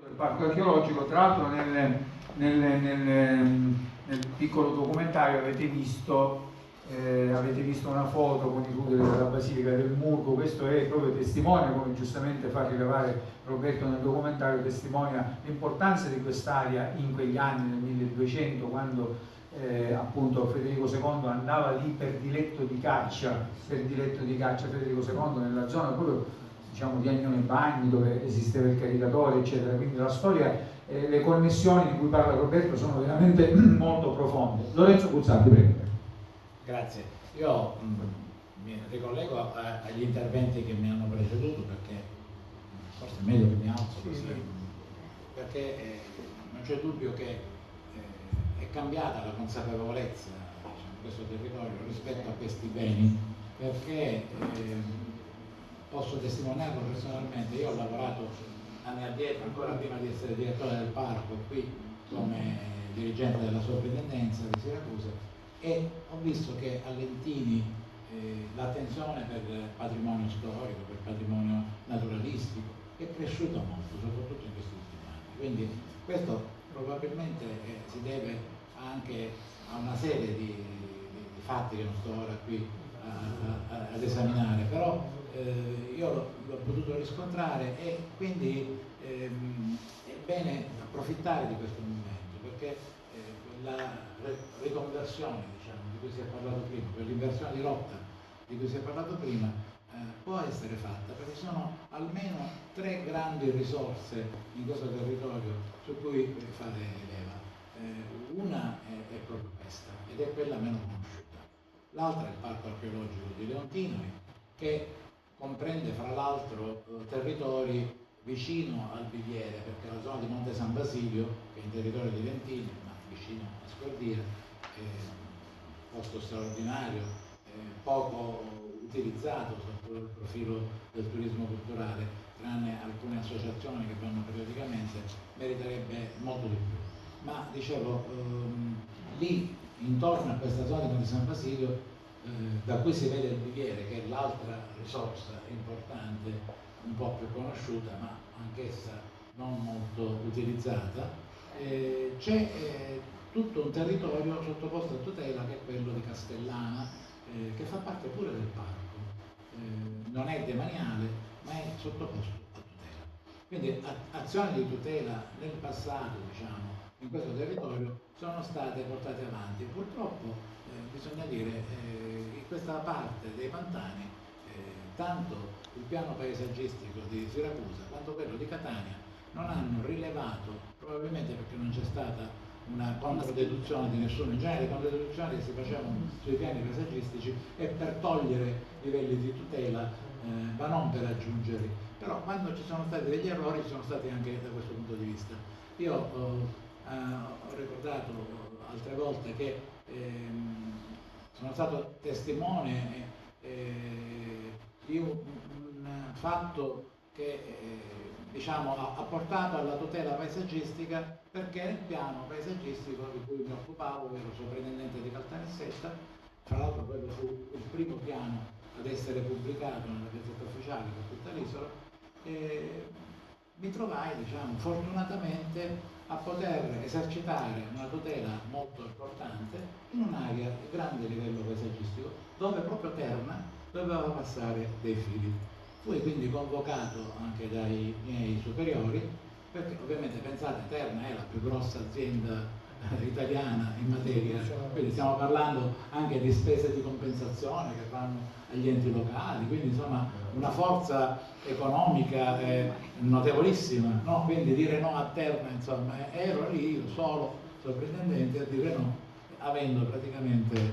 del parco archeologico. Tra l'altro nel piccolo documentario avete visto una foto con i ruderi della Basilica del Murgo. Questo è proprio testimonia, come giustamente fa rilevare Roberto nel documentario, testimonia l'importanza di quest'area in quegli anni, nel 1200, quando appunto Federico II andava lì per diletto di caccia, Federico II nella zona proprio, diciamo, di Agnone Bagni, dove esisteva il caricatore, eccetera. Quindi la storia, le connessioni di cui parla Roberto sono veramente molto profonde. Lorenzo Guzzanti, prego. Grazie. Io mi ricollego agli interventi che mi hanno preceduto, perché forse è meglio che mi alzo così, perché non c'è dubbio che è cambiata la consapevolezza, diciamo, in questo territorio rispetto a questi beni, perché posso testimoniarlo personalmente. Io ho lavorato anni addietro, ancora prima di essere direttore del parco, qui come dirigente della sovrintendenza di Siracusa, e ho visto che a Lentini l'attenzione per il patrimonio storico, per il patrimonio naturalistico è cresciuta molto, soprattutto in questi ultimi anni. Quindi questo probabilmente si deve anche a una serie di fatti che non sto ora qui ad esaminare, però io l'ho potuto riscontrare, e quindi è bene approfittare di questo momento, perché la riconversione, diciamo, di cui si è parlato prima, quell'inversione di rotta di cui si è parlato prima, può essere fatta, perché sono almeno 3 grandi risorse in questo territorio su cui fare leva. Una è proprio questa, ed è quella meno conosciuta. L'altra è il parco archeologico di Leontinoi, che comprende fra l'altro territori vicino al Biviere, perché la zona di Monte San Basilio, che è in territorio di Lentini, ma vicino a Scordire, è un posto straordinario, poco utilizzato sotto il profilo del turismo culturale, tranne alcune associazioni che vanno periodicamente, meriterebbe molto di più. Ma dicevo, lì intorno a questa zona di Monte San Basilio, da cui si vede il Biviere, che è l'altra risorsa importante, un po' più conosciuta, ma anch'essa non molto utilizzata, c'è tutto un territorio sottoposto a tutela, che è quello di Castellana, che fa parte pure del parco. Non è demaniale, ma è sottoposto a tutela. Quindi azioni di tutela nel passato, diciamo, in questo territorio sono state portate avanti. Purtroppo bisogna dire in questa parte dei pantani, tanto il piano paesaggistico di Siracusa quanto quello di Catania non hanno rilevato, probabilmente perché non c'è stata una controdeduzione di nessuno. In genere le controdeduzioni che si facevano sui piani paesaggistici è per togliere livelli di tutela, ma non per aggiungerli. Però quando ci sono stati degli errori, ci sono stati anche da questo punto di vista. Io ho ricordato altre volte che sono stato testimone di un fatto che diciamo, ha portato alla tutela paesaggistica, perché nel piano paesaggistico di cui mi occupavo, ero sovrintendente di Caltanissetta, tra l'altro quello fu il primo piano ad essere pubblicato nella Gazzetta Ufficiale per tutta l'isola, mi trovai, diciamo, fortunatamente a poter esercitare una tutela molto importante in un'area di grande livello paesaggistico, dove proprio Terna doveva passare dei fili. Fui quindi convocato anche dai miei superiori, perché ovviamente pensate, Terna è la più grossa azienda italiana in materia, quindi stiamo parlando anche di spese di compensazione che vanno agli enti locali, quindi insomma una forza economica notevolissima, no? Quindi dire no a Terna, insomma, ero lì io solo sovrintendente a dire no, avendo praticamente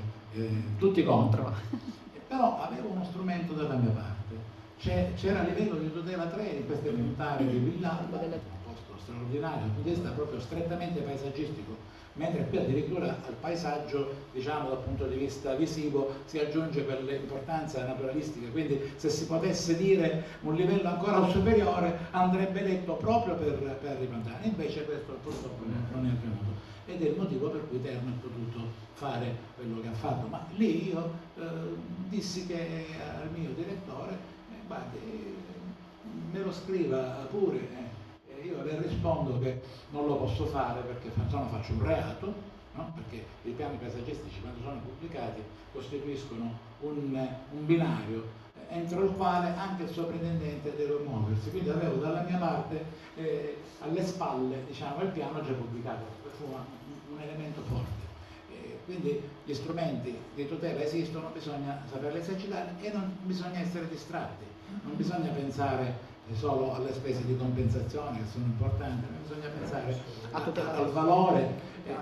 tutti contro, però avevo uno strumento dalla mia parte. C'era a livello di tutela 3 di queste montagne di Villalba, un posto straordinario dal punto di vista proprio strettamente paesaggistico, mentre qui addirittura al paesaggio, diciamo dal punto di vista visivo, si aggiunge quell'importanza naturalistica, quindi se si potesse dire un livello ancora superiore andrebbe detto proprio per i pantani, invece questo purtroppo non è avvenuto, ed è il motivo per cui Terna ha potuto fare quello che ha fatto. Ma lì io dissi che al mio direttore, guardi, me lo scriva pure, io le rispondo che non lo posso fare perché faccio un reato, no? Perché i piani paesaggistici, quando sono pubblicati, costituiscono un binario entro il quale anche il sovrintendente deve muoversi. Quindi avevo dalla mia parte alle spalle, diciamo, il piano già pubblicato, fu un elemento forte. Quindi gli strumenti di tutela esistono, bisogna saperli esercitare e non bisogna essere distratti, non bisogna pensare solo alle spese di compensazione che sono importanti, ma bisogna pensare al valore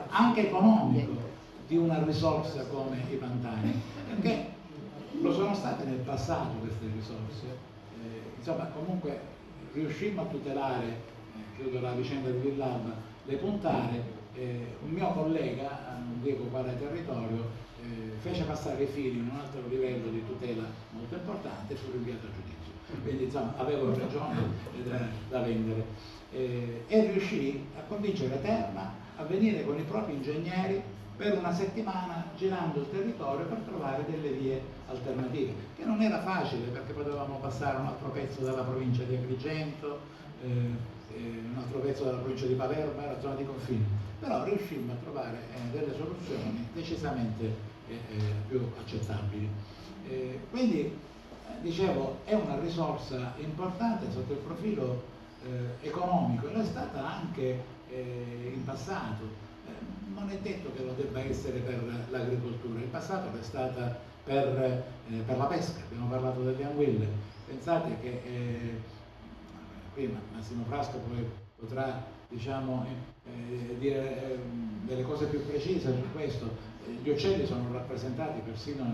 anche economico di una risorsa come i pantani, perché lo sono state nel passato queste risorse. Insomma, comunque riuscimmo a tutelare, chiudo la vicenda di Villalba, le puntare. Un mio collega, non dico quale territorio, fece passare i fili in un altro livello di tutela molto importante e fu rinviato a giudizio. Quindi insomma avevo ragione da vendere. E riuscì a convincere Terna a venire con i propri ingegneri per una settimana girando il territorio per trovare delle vie alternative, che non era facile perché potevamo passare un altro pezzo dalla provincia di Agrigento, un altro pezzo dalla provincia di Palermo, era zona di confine, però riuscimmo a trovare delle soluzioni decisamente più accettabili. Quindi dicevo, è una risorsa importante sotto il profilo economico e lo è stata anche in passato. Non è detto che lo debba essere per l'agricoltura, in passato è stata per la pesca, abbiamo parlato delle anguille. Pensate che qui Massimo Frasco poi potrà, diciamo, dire delle cose più precise su questo. Gli uccelli sono rappresentati persino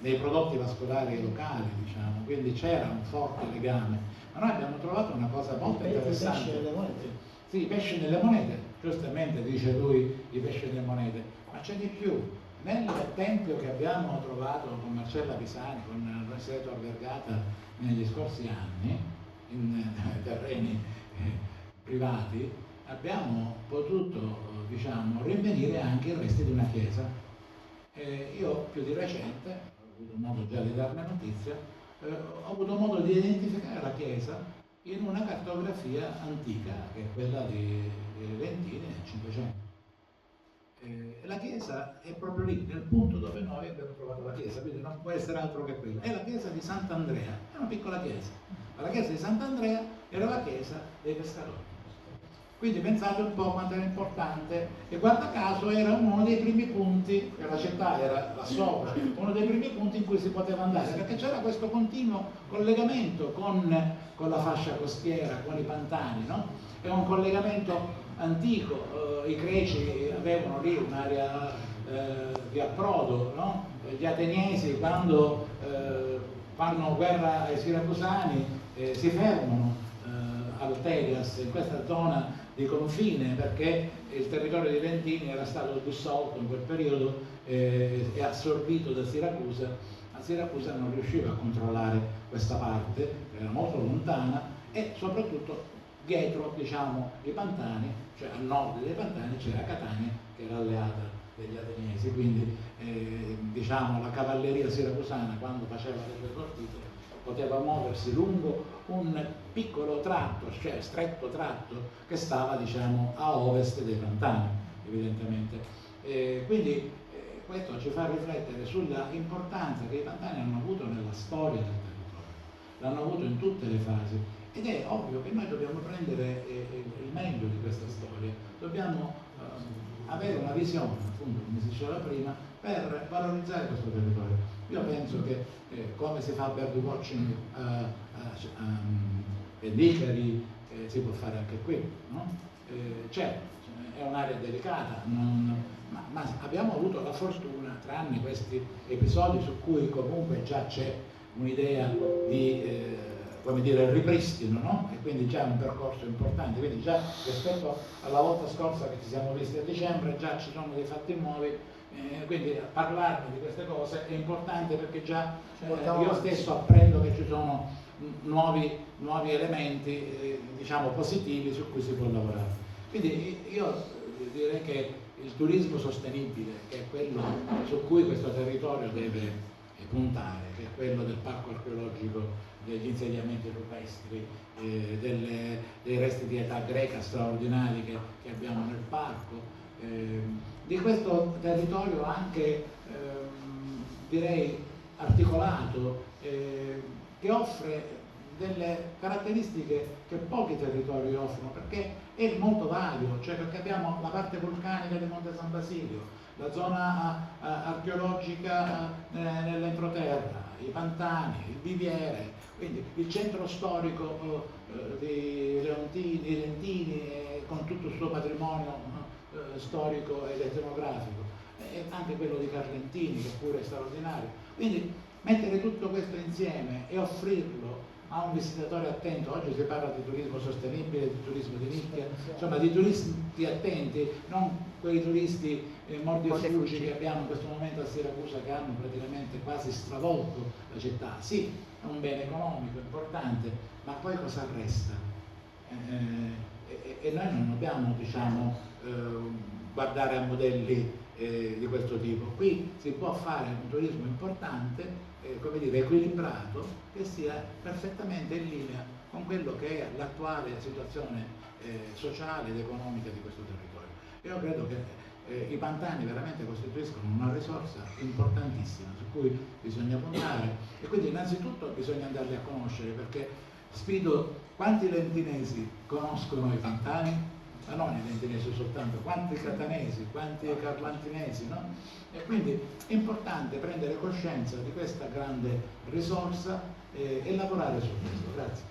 nei prodotti vascolari locali, diciamo, quindi c'era un forte legame. Ma noi abbiamo trovato una cosa molto interessante. I pesci nelle monete. Sì, i pesci nelle monete, giustamente dice lui, i pesci nelle monete, ma c'è di più. Nel tempio che abbiamo trovato con Marcella Pisani, con l'Università Tor Vergata negli scorsi anni, in terreni privati, abbiamo potuto, diciamo, rinvenire anche i resti di una chiesa. Io più di recente, ho avuto modo già di darne notizia, ho avuto modo di identificare la chiesa in una cartografia antica, che è quella di Lentini nel Cinquecento. La chiesa è proprio lì, nel punto dove noi abbiamo trovato la chiesa, quindi non può essere altro che quella. È la chiesa di Sant'Andrea, è una piccola chiesa, ma la chiesa di Sant'Andrea era la chiesa dei pescatori. Quindi pensate un po' quanto era importante, e guarda caso era uno dei primi punti, che la città era là sopra, uno dei primi punti in cui si poteva andare, perché c'era questo continuo collegamento con la fascia costiera, con i pantani, no? È un collegamento antico, i greci avevano lì un'area di approdo, no? Gli ateniesi quando fanno guerra ai siracusani si fermano al Tegas, in questa zona di confine, perché il territorio di Lentini era stato dissolto in quel periodo e assorbito da Siracusa. A Siracusa non riusciva a controllare questa parte, era molto lontana, e soprattutto dietro, diciamo, i pantani, cioè a nord dei pantani, c'era Catania che era alleata degli ateniesi, quindi diciamo la cavalleria siracusana, quando faceva le sue sortite, poteva muoversi lungo un piccolo tratto, cioè stretto tratto, che stava, diciamo, a ovest dei pantani, evidentemente. Quindi questo ci fa riflettere sulla importanza che i pantani hanno avuto nella storia del territorio, l'hanno avuto in tutte le fasi, ed è ovvio che noi dobbiamo prendere il meglio di questa storia, dobbiamo avere una visione, appunto, come si diceva prima, per valorizzare questo territorio. Io penso che come si fa bird watching per Icari, si può fare anche qui, no? Certo, è un'area delicata, ma abbiamo avuto la fortuna, tranne questi episodi su cui comunque già c'è un'idea di come dire, ripristino, no? E quindi già un percorso importante, quindi già rispetto alla volta scorsa che ci siamo visti a dicembre già ci sono dei fatti nuovi, quindi parlarne di queste cose è importante, perché già io stesso apprendo che ci sono nuovi elementi diciamo positivi su cui si può lavorare. Quindi io direi che il turismo sostenibile, che è quello su cui questo territorio deve puntare, che è quello del parco archeologico degli insediamenti rupestri, dei resti di età greca straordinari che abbiamo nel parco, di questo territorio anche direi articolato, che offre delle caratteristiche che pochi territori offrono, perché è molto vario, cioè perché abbiamo la parte vulcanica di Monte San Basilio, la zona archeologica nell'entroterra, i pantani, il biviere, quindi il centro storico di Lentini con tutto il suo patrimonio storico ed etnografico, e anche quello di Carlentini, che pure è straordinario. Quindi mettere tutto questo insieme e offrirlo a un visitatore attento. Oggi si parla di turismo sostenibile, di turismo di nicchia, insomma di turisti attenti, non quei turisti mordi e fuggi che abbiamo in questo momento a Siracusa, che hanno praticamente quasi stravolto la città. Sì, è un bene economico importante, ma poi cosa resta? E noi non dobbiamo, diciamo, guardare a modelli di questo tipo. Qui si può fare un turismo importante, come dire, equilibrato, che sia perfettamente in linea con quello che è l'attuale situazione sociale ed economica di questo territorio. Io credo che i pantani veramente costituiscono una risorsa importantissima su cui bisogna puntare, e quindi innanzitutto bisogna andarli a conoscere, perché sfido quanti lentinesi conoscono i pantani, ma non i lentinesi soltanto, quanti catanesi, quanti carlantinesi, no? E quindi è importante prendere coscienza di questa grande risorsa e lavorare su questo. Grazie.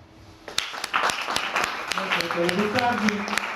Grazie per invitarmi.